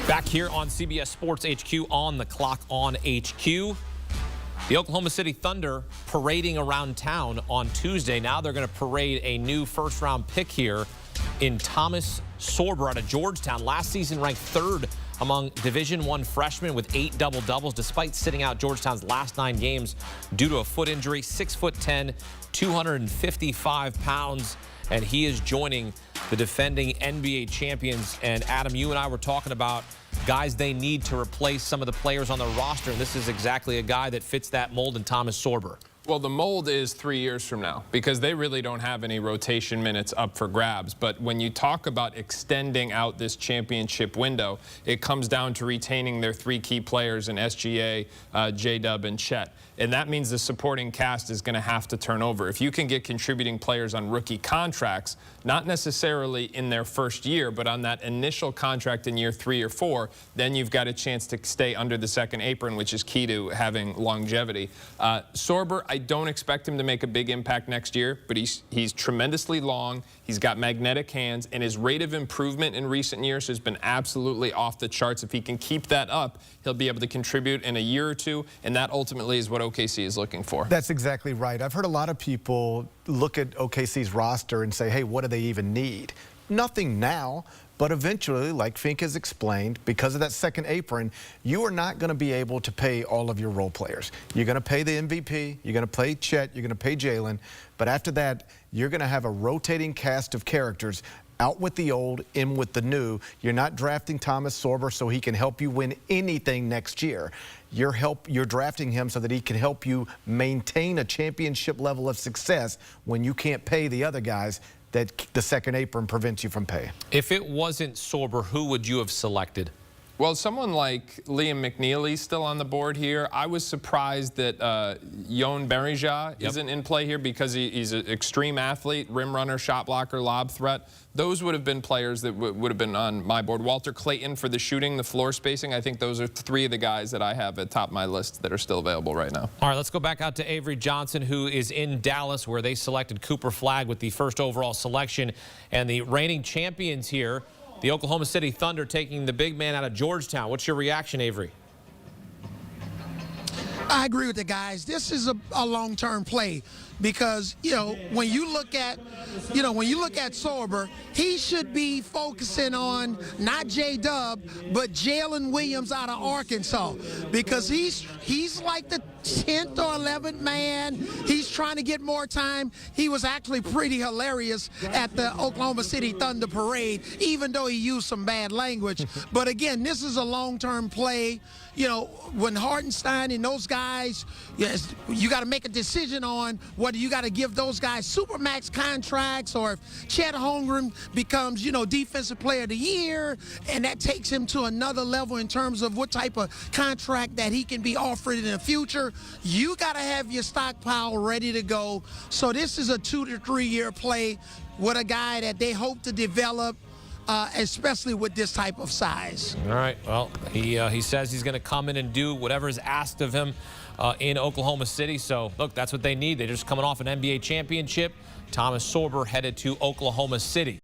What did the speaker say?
Back here on CBS Sports HQ, on the clock on HQ. The Oklahoma City Thunder parading around town on Tuesday. Now they're going to parade a new first-round pick here in Thomas Sorber out of Georgetown. Last season ranked third among Division I freshmen with 8 double-doubles, despite sitting out Georgetown's last 9 games due to a foot injury. 6'10", 255 pounds, and he is joining the defending NBA champions. And Adam, you and I were talking about guys they need to replace some of the players on the roster, and this is exactly a guy that fits that mold in Thomas Sorber. Well, the mold is 3 years from now because they really don't have any rotation minutes up for grabs. But when you talk about extending out this championship window, it comes down to retaining their 3 key players in SGA, J-Dub, and Chet. And that means the supporting cast is going to have to turn over. If you can get contributing players on rookie contracts, not necessarily in their first year, but on that initial contract in year 3 or 4, then you've got a chance to stay under the second apron, which is key to having longevity. Sorber, I don't expect him to make a big impact next year, but he's tremendously long. He's got magnetic hands, and his rate of improvement in recent years has been absolutely off the charts. If he can keep that up, he'll be able to contribute in a year or two, and that ultimately is what OKC is looking for. That's exactly right. I've heard a lot of people look at OKC's roster and say, hey, what do they even need? Nothing now, but eventually, like Fink has explained, because of that second apron, you are not going to be able to pay all of your role players. You're going to pay the MVP, you're going to pay Chet, you're going to pay Jalen, but after that, you're going to have a rotating cast of characters, out with the old, in with the new. You're not drafting Thomas Sorber so he can help you win anything next year. You're drafting him so that he can help you maintain a championship level of success when you can't pay the other guys that the second apron prevents you from paying. If it wasn't Sorber, who would you have selected? Well, someone like Liam McNeely's still on the board here. I was surprised that Yon Berija isn't in play here because he's an extreme athlete, rim runner, shot blocker, lob threat. Those would have been players that would have been on my board. Walter Clayton for the shooting, the floor spacing. I think those are 3 of the guys that I have at top of my list that are still available right now. All right, let's go back out to Avery Johnson, who is in Dallas, where they selected Cooper Flagg with the first overall selection. And the reigning champions here, the Oklahoma City Thunder, taking the big man out of Georgetown. What's your reaction, Avery? I agree with the guys. This is a long-term play because, when you look at Sorber, he should be focusing on not J-Dub, but Jalen Williams out of Arkansas because he's like the 10th or 11th man. He's trying to get more time. He was actually pretty hilarious at the Oklahoma City Thunder parade, even though he used some bad language. But again, this is a long-term play. When Hartenstein and those guys, you got to make a decision on whether you got to give those guys supermax contracts or if Chet Holmgren becomes, defensive player of the year, and that takes him to another level in terms of what type of contract that he can be offered in the future. You got to have your stockpile ready to go. So this is a 2 to 3 year play with a guy that they hope to develop, especially with this type of size. All right. Well, he says he's going to come in and do whatever is asked of him in Oklahoma City. So, look, that's what they need. They're just coming off an NBA championship. Thomas Sorber headed to Oklahoma City.